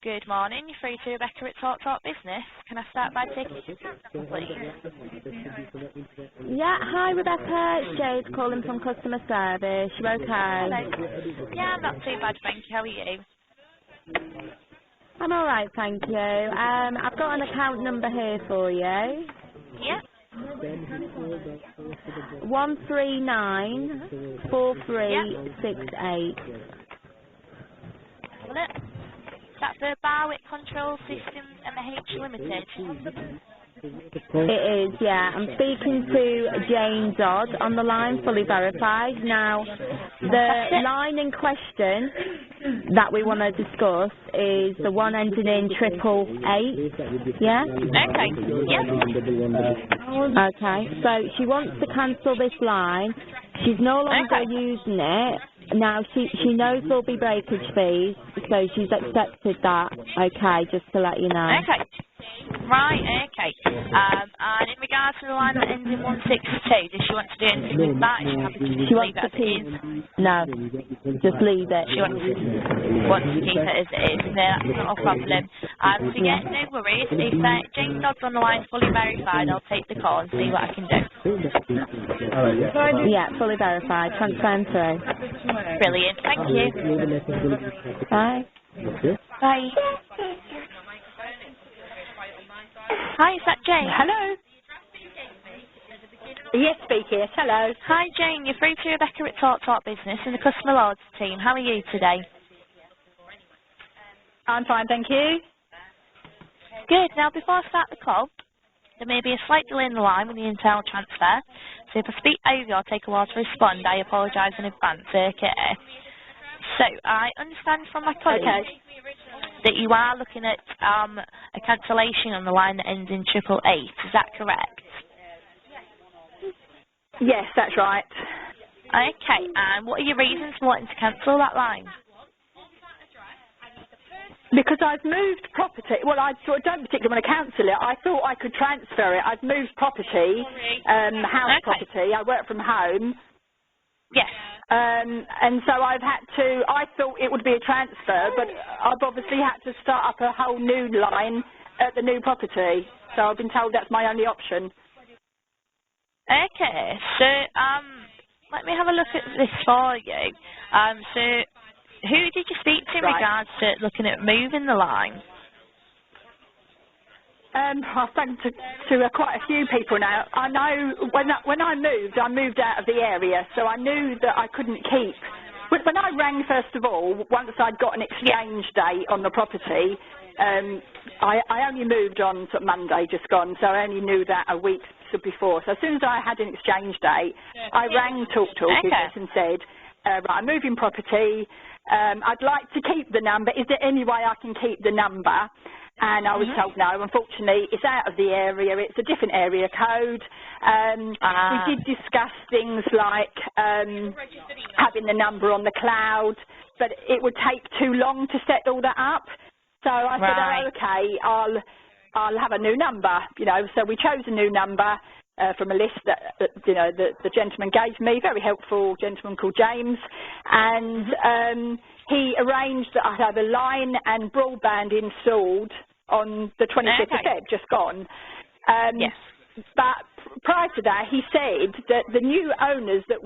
Good morning. You're free to Rebecca at Talk Talk Business. Can I start by taking your account number, please? Yeah, hi Rebecca, it's Jade calling from customer service. You okay? Hello. Yeah, I'm not too bad, thank you. How are you? I'm alright, thank you. I've got an account number here for you. Yeah. 1394368. Got it. Is that for Barwick Control Systems MH Limited? It is, yeah. I'm speaking to Jane Dodd on the line, fully verified. Now, the line in question that we want to discuss is the one ending in 888. Yeah? Okay. Yeah. Okay, so she wants to cancel this line. She's no longer using it. Now, she knows there'll be breakage fees, so she's accepted that, okay, just to let you know. Okay. Right, okay. And in regards to the line that ends in 162, does she want to do anything with that? Is she happy to just leave it as it is? No, just leave it. She wants to keep it as it is. No, that's not a problem. So yeah, no worries. If Jane Dodd's on the line fully verified, I'll take the call and see what I can do. Yeah, fully verified. Transferring through. Brilliant. Thank you. Bye. Bye. Hi, is that Jane? Hello. Yes, speaking. Yes, hello. Hi, Jane. You're free to Rebecca at Talk Talk Business and the Customer Loyalty team. How are you today? I'm fine, thank you. Good. Now, before I start the call, there may be a slight delay in the line with the internal transfer. So if I speak over or take a while to respond, I apologise in advance. Okay. So I understand from my colleague that you are looking at a cancellation on the line that ends in 888. Is that correct? Yes, that's right. Okay. And what are your reasons for wanting to cancel that line? Because I've moved property. Well, I sort of don't particularly want to cancel it. I thought I could transfer it. I've moved property, house property. I work from home. Yes. And so I've had to, I thought it would be a transfer, but I've obviously had to start up a whole new line at the new property. So I've been told that's my only option. Okay, so let me have a look at this for you. So who did you speak to in regards to looking at moving the line? I've spoken to quite a few people now. I know when I moved out of the area, so I knew that I couldn't keep. When I rang, first of all, once I'd got an exchange date on the property, I only moved on sort of Monday, just gone, so I only knew that a week before. So as soon as I had an exchange date, I rang Talk Business and said, right, I'm moving property. I'd like to keep the number. Is there any way I can keep the number? And I was told no, unfortunately, it's out of the area, it's a different area code. We did discuss things like having the number on the cloud, but it would take too long to set all that up. So I said, oh, okay, I'll have a new number, you know. So we chose a new number from a list that you know, the gentleman gave me, very helpful gentleman called James, and he arranged that I'd have a line and broadband installed on the 25th of Feb, just gone. Yes. But prior to that, he said that the new owners that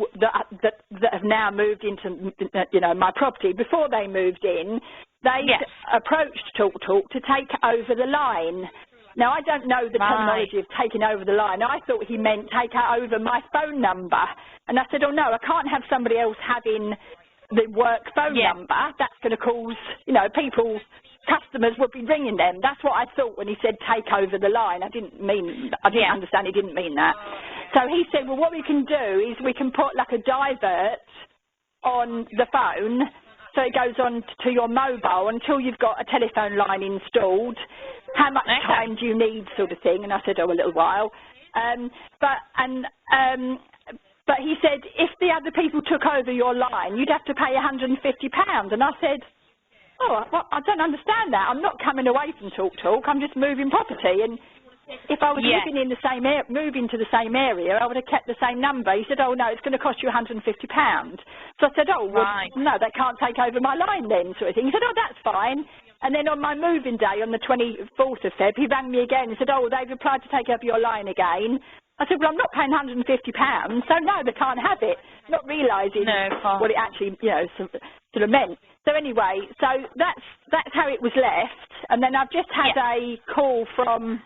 have now moved into, you know, my property, before they moved in, they approached Talk to take over the line. Now, I don't know the terminology of taking over the line. I thought he meant take over my phone number. And I said, oh, no, I can't have somebody else having the work phone number. That's going to cause, you know, customers would be ringing them. That's what I thought when he said take over the line. I didn't understand he didn't mean that. So he said, well, what we can do is we can put like a divert on the phone so it goes on to your mobile until you've got a telephone line installed. How much time do you need, sort of thing? And I said, oh, a little while. But he said, if the other people took over your line, you'd have to pay £150. And I said, oh, well, I don't understand that. I'm not coming away from Talk. I'm just moving property. And if I was living in the same moving to the same area, I would have kept the same number. He said, oh, no, it's going to cost you £150. So I said, oh, well, no, they can't take over my line then, sort of thing. He said, oh, that's fine. And then on my moving day, on the 24th of Feb, he rang me again and said, oh, they've applied to take over your line again. I said, well, I'm not paying £150, so no, they can't have it, not realising what it actually, sort of meant. So anyway, so that's how it was left. And then I've just had a call from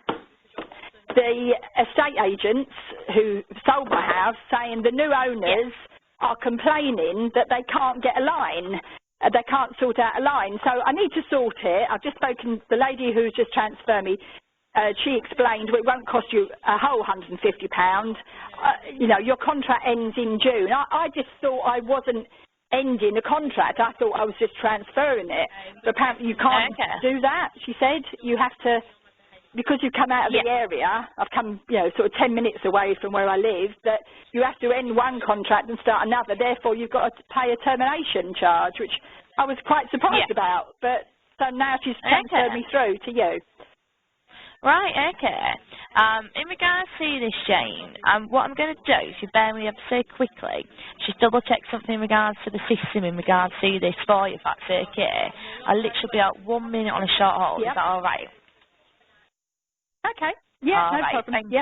the estate agents who sold my house saying the new owners are complaining that they can't get a line. They can't sort out a line. So I need to sort it. I've just spoken to the lady who's just transferred me. She explained, well, it won't cost you a whole £150. Your contract ends in June. I just thought I wasn't ending the contract. I thought I was just transferring it. But apparently you can't do that, she said. You have to, because you've come out of the area, I've come, sort of 10 minutes away from where I live, that you have to end one contract and start another. Therefore, you've got to pay a termination charge, which I was quite surprised about. But so now she's transferred me through to you. Right, okay. In regards to this, Jane, what I'm going to do, if you bear me up so quickly, just double check something in regards to the system in regards to this for you, if that's okay. I'll literally be out 1 minute on a short hold. Is that all right? Okay. Yeah, no problem. Thank you.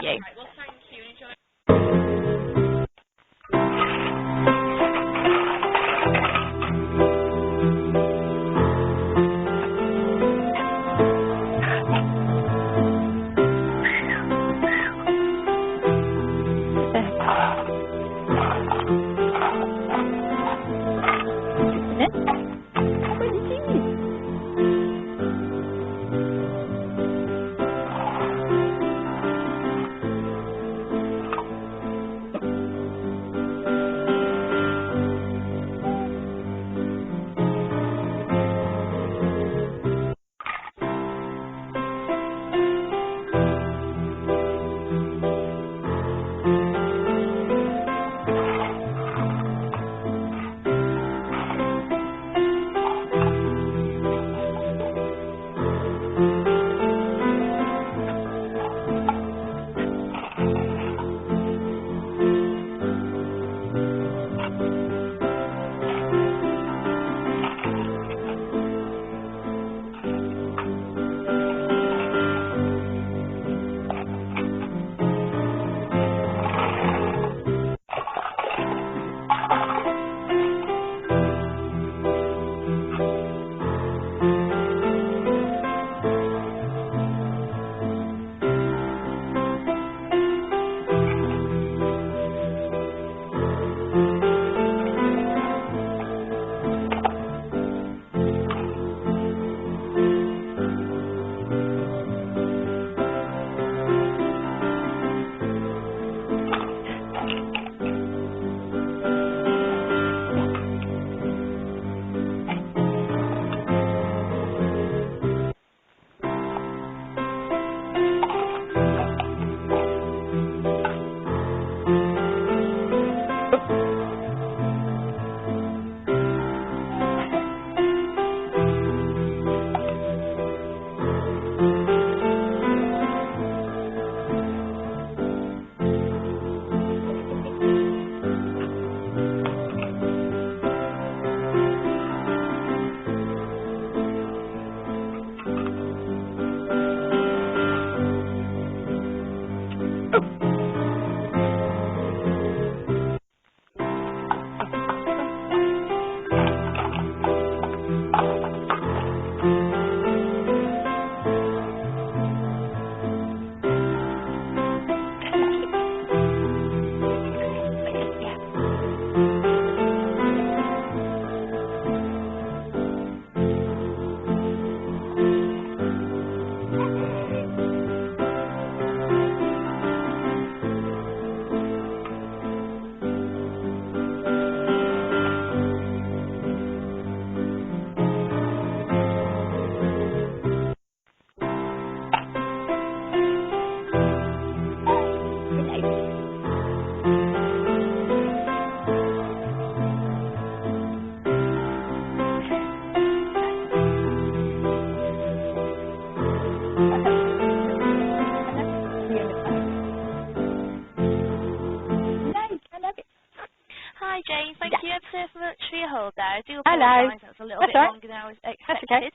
Hello. That's a little bit longer than I was expected.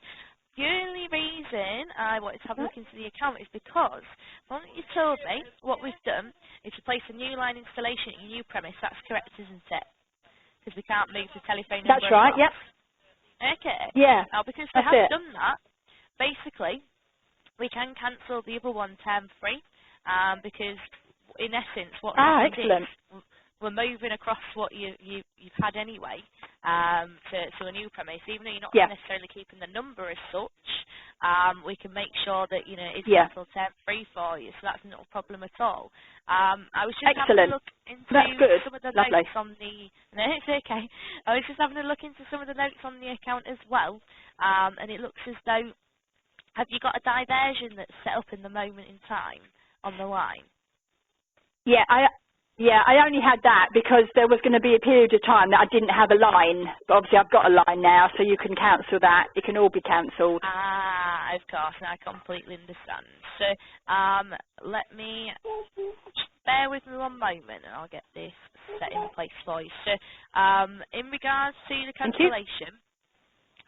The only reason I wanted to have a look into the account is because from what you told me, what we've done is to place a new line installation at your new premise. That's correct, isn't it? Because we can't move the telephone number That's right, across. yep. Okay. Yeah, Now, because we that's have it. done that, basically, we can cancel the other one term free because, in essence, what happened Excellent. is we're moving across what you've had anyway to a new premise. Even though you're not necessarily keeping the number as such, we can make sure that it's cancelled term free for you. So that's not a problem at all. I was just having a look into some of the notes on the. No, it's okay. I was just having a look into some of the notes on the account as well, and it looks as though have you got a diversion that's set up in the moment in time on the line? Yeah, I only had that because there was going to be a period of time that I didn't have a line. But obviously I've got a line now, so you can cancel that. It can all be cancelled. Of course, and I completely understand. So let me, bear with me one moment and I'll get this set in place for you. So in regards to the cancellation,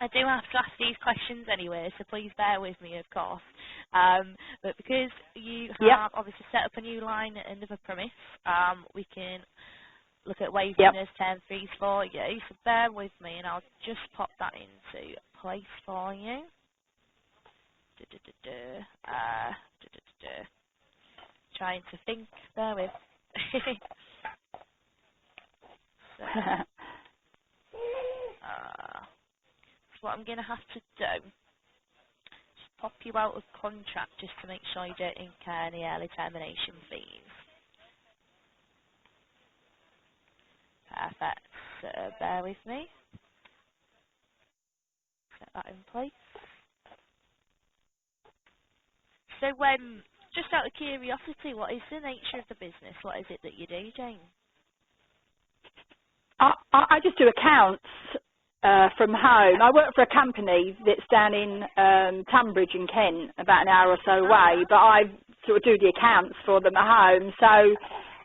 I do have to ask these questions anyway, so please bear with me, of course. But because you have obviously set up a new line at another premise, we can look at waiving those term fees for you. So bear with me, and I'll just pop that into place for you. Trying to think. Bear with. So, what I'm going to have to do is pop you out of contract just to make sure you don't incur any early termination fees. Perfect. So bear with me. Set that in place. So just out of curiosity, what is the nature of the business? What is it that you do, Jane? I just do accounts. From home. I work for a company that's down in Tunbridge in Kent, about an hour or so away, but I sort of do the accounts for them at home. So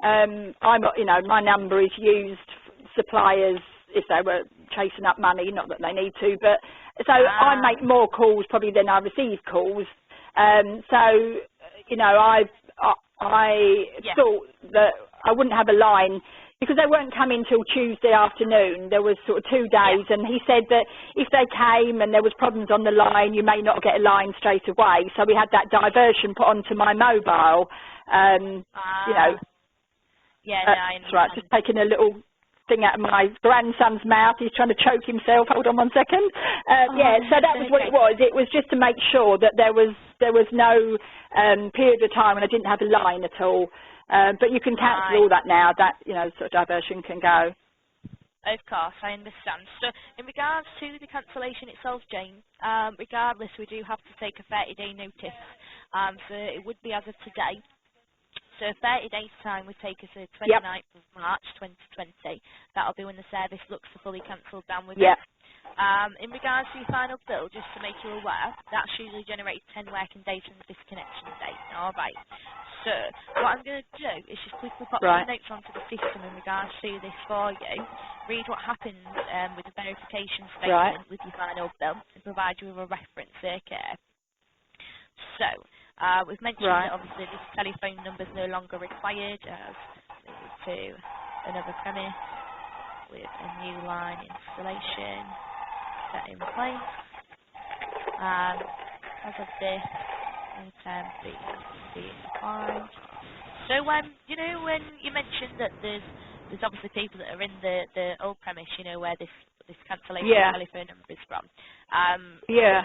my number is used suppliers if they were chasing up money, not that they need to, but so I make more calls probably than I receive calls. I thought that I wouldn't have a line because they weren't coming till Tuesday afternoon. There was sort of 2 days, and he said that if they came and there was problems on the line, you may not get a line straight away. So we had that diversion put onto my mobile. That's right. Just taking a little thing out of my grandson's mouth. He's trying to choke himself. Hold on one second. So that was what it was. It was just to make sure that there was no period of time when I didn't have a line at all. But you can cancel all that now. That sort of diversion can go. Of course, I understand. So, in regards to the cancellation itself, Jane, regardless, we do have to take a 30-day notice. So it would be as of today. So 30 days' time would take us to 29th of March 2020. That'll be when the service looks to fully cancelled down with us. In regards to your final bill, just to make you aware, that's usually generated 10 working days from the disconnection date. All right. So what I'm going to do is just quickly pop some notes onto the system in regards to this for you, read what happens with the verification statement with your final bill, and provide you with a reference, okay? So we've mentioned that obviously this telephone number is no longer required as we move to another premise with a new line installation set in place. As of this, no term fees being applied. So when you mentioned that there's obviously people that are in the old premise, where this cancellation telephone number is from.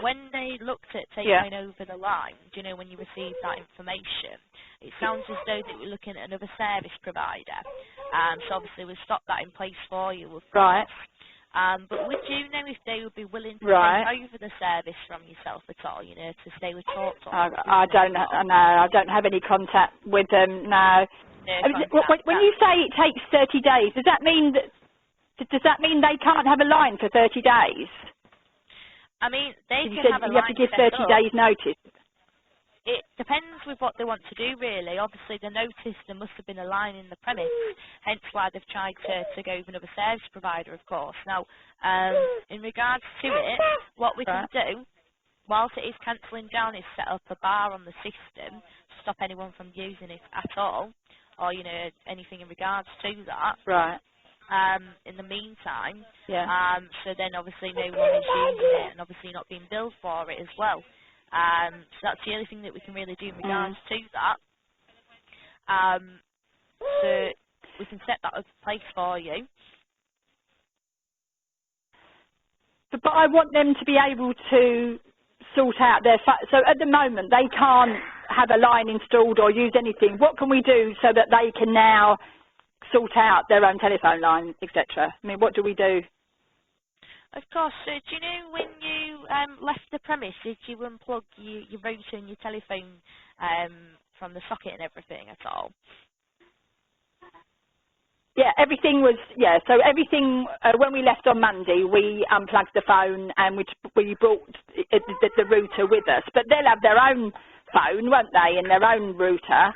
When they looked at taking over the line, when you received that information, it sounds as though that we're looking at another service provider. So obviously we've stopped that in place for you. But would you know if they would be willing to take over the service from yourself at all, to stay with Talk? I don't know. I don't have any contact with them, no. When you say it takes 30 days, does that mean they can't have a line for 30 days? I mean, they can have a line. You have to give 30 days notice. It depends with what they want to do, really. Obviously, the notice, there must have been a line in the premise, hence why they've tried to go with another service provider, of course. Now, in regards to it, what we can do, whilst it is cancelling down, it's set up a bar on the system to stop anyone from using it at all, or, you know, anything in regards to that. Right. In the meantime, Yeah. so then obviously no one is using it and obviously not being billed for it as well. So that's the only thing that we can really do in regards to that. So we can set that up in place for you. But I want them to be able to sort out their... So at the moment, they can't have a line installed or use anything. What can we do so that they can now sort out their own telephone line, etc.? I mean, what do we do? Of course. So do you know when you left the premise, did you unplug your router and your telephone from the socket and everything at all? Yeah, everything was, so everything, when we left on Monday, we unplugged the phone and we brought the router with us. But they'll have their own phone, won't they, and their own router.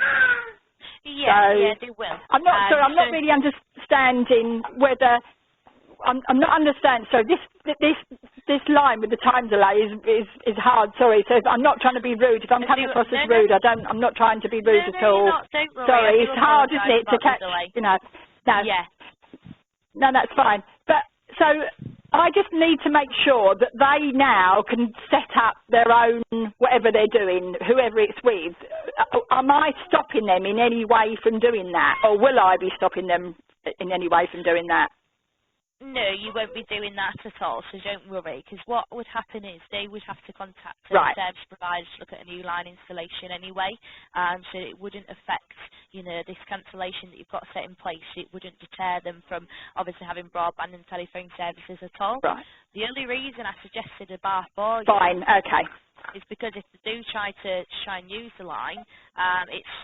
Yeah, So yeah, they will. I'm not sure, I'm not really understanding whether, I'm not understanding, so this line with the time delay is hard, sorry, so I'm not trying to be rude. If I'm coming across as rude, I'm not trying to be rude at all. You're not, don't worry. Sorry, it's hard, isn't it, to catch, you know. No, yeah. No, that's fine. But so I just need to make sure that they now can set up their own whatever they're doing, whoever it's with. Am I stopping them in any way from doing that, or will I be stopping them in any way from doing that? No, you won't be doing that at all, so don't worry, because what would happen is they would have to contact the service providers to look at a new line installation anyway, so it wouldn't affect, you know, this cancellation that you've got set in place. It wouldn't deter them from obviously having broadband and telephone services at all. Right. The only reason I suggested a bar for you is because if they do try and use the line,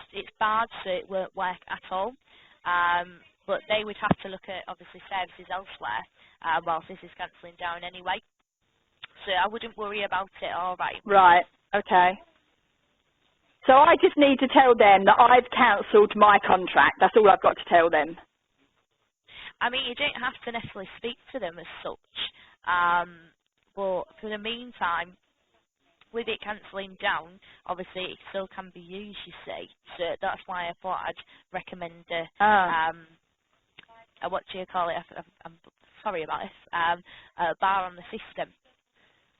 it's barred, so it won't work at all. But they would have to look at, obviously, services elsewhere whilst this is cancelling down anyway. So I wouldn't worry about it, all right. Right, okay. So I just need to tell them that I've cancelled my contract. That's all I've got to tell them. I mean, you don't have to necessarily speak to them as such. But for the meantime, with it cancelling down, obviously it still can be used, you see. So that's why I thought I'd recommend what do you call it? I'm sorry about this. A bar on the system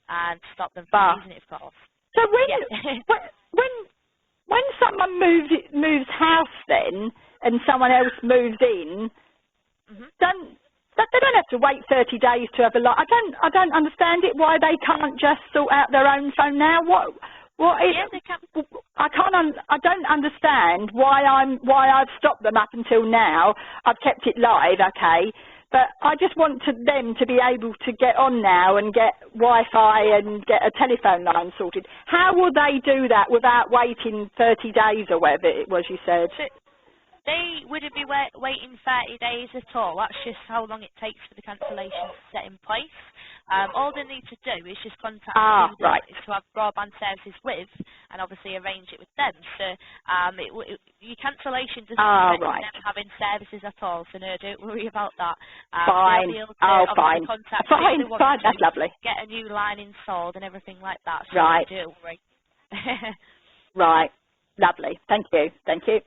and stop them from using it, of course. So when someone moves house then and someone else moves in, they don't have to wait 30 days to have a lot. I don't understand it. Why they can't just sort out their own phone now? What is? Yeah, they can. I don't understand why I've stopped them up until now. I've kept it live, okay, but I just want them to be able to get on now and get Wi-Fi and get a telephone line sorted. How will they do that without waiting 30 days or whatever it was you said? They wouldn't be waiting 30 days at all. That's just how long it takes for the cancellation to set in place. All they need to do is just contact who to have broadband services with and obviously arrange it with them. So your cancellation doesn't affect them having services at all, so no, don't worry about that. Fine. They'll be able to contact fine. That's lovely. Get a new line installed and everything like that, so don't worry. Right. Lovely. Thank you. Thank you.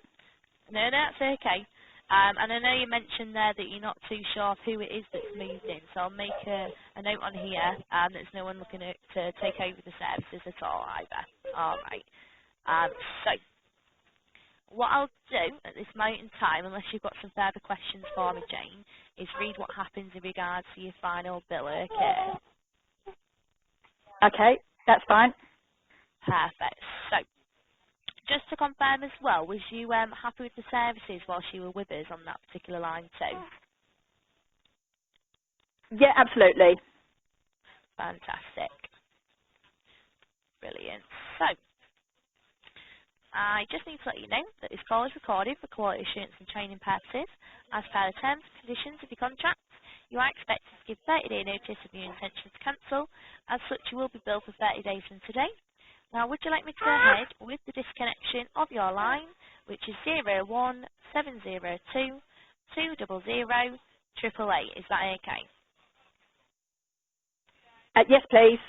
No, that's okay. And I know you mentioned there that you're not too sure of who it is that's moved in, so I'll make a note on here there's no one looking to take over the services at all either. All right. So what I'll do at this moment in time, unless you've got some further questions for me, Jane, is read what happens in regards to your final bill, okay? Okay, that's fine. Perfect. So just to confirm as well, was you happy with the services whilst you were with us on that particular line too? Yeah, absolutely. Fantastic. Brilliant. So, I just need to let you know that this call is recorded for quality assurance and training purposes. As per the terms and conditions of your contract, you are expected to give 30-day notice of your intention to cancel. As such, you will be billed for 30 days from today. Now, would you like me to go ahead with the disconnection of your line, which is 01702 200 888? Is that okay? Yes, please.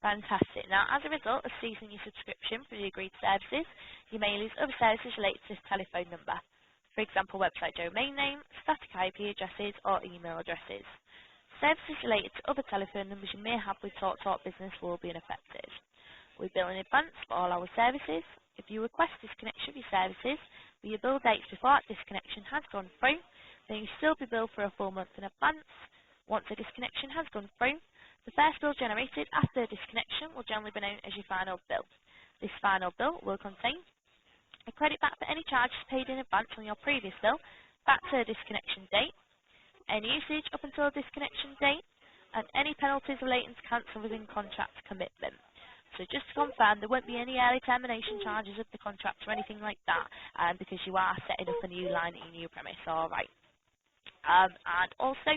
Fantastic. Now, as a result of ceasing your subscription for the agreed services, you may lose other services related to this telephone number. For example, website domain name, static IP addresses, or email addresses. Services related to other telephone numbers you may have with TalkTalk Business will be unaffected. We bill in advance for all our services. If you request disconnection of your services with your bill dates before that disconnection has gone through, then you still be billed for a full month in advance. Once a disconnection has gone through, the first bill generated after the disconnection will generally be known as your final bill. This final bill will contain a credit back for any charges paid in advance on your previous bill back to the disconnection date, any usage up until the disconnection date, and any penalties relating to cancel within contract commitment. So just to confirm, there won't be any early termination charges of the contract or anything like that, because you are setting up a new line at your new premise, alright. And also,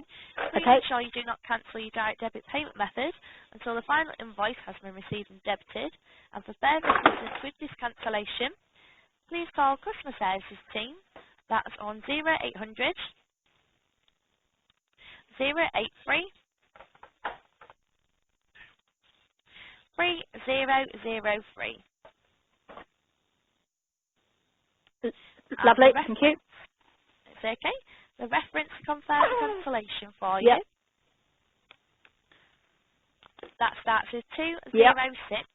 please make sure you do not cancel your direct debit payment method until the final invoice has been received and debited. And for further assistance with this cancellation, please call Customer Services team. That's on 0800 083 3003. Lovely, thank you. It's okay. The reference to confirm the cancellation for you. Yep. That starts with 206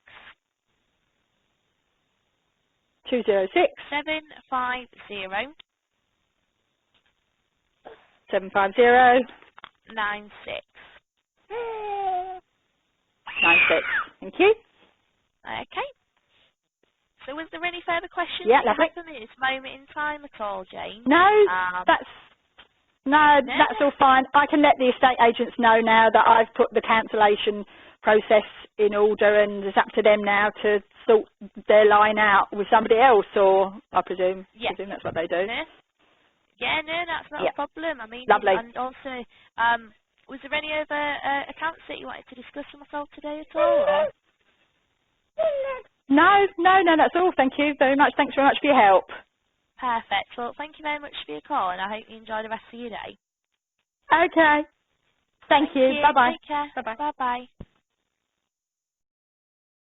206 750 750 96. 96. Thank you. Okay. So was there any further questions Yeah, you lovely. have for me at this moment in time at all, Jane? No, that's No? all fine. I can let the estate agents know now that I've put the cancellation process in order, and it's up to them now to sort their line out with somebody else, or I presume that's what they do. No? Yeah, no, that's not a problem. I mean, Lovely. and also, was there any other accounts that you wanted to discuss with myself today at all? Or? No, that's all. Thank you very much. Thanks very much for your help. Perfect. Well, thank you very much for your call, and I hope you enjoy the rest of your day. Okay. Thank you. Bye-bye. Take care. Bye-bye. Bye-bye.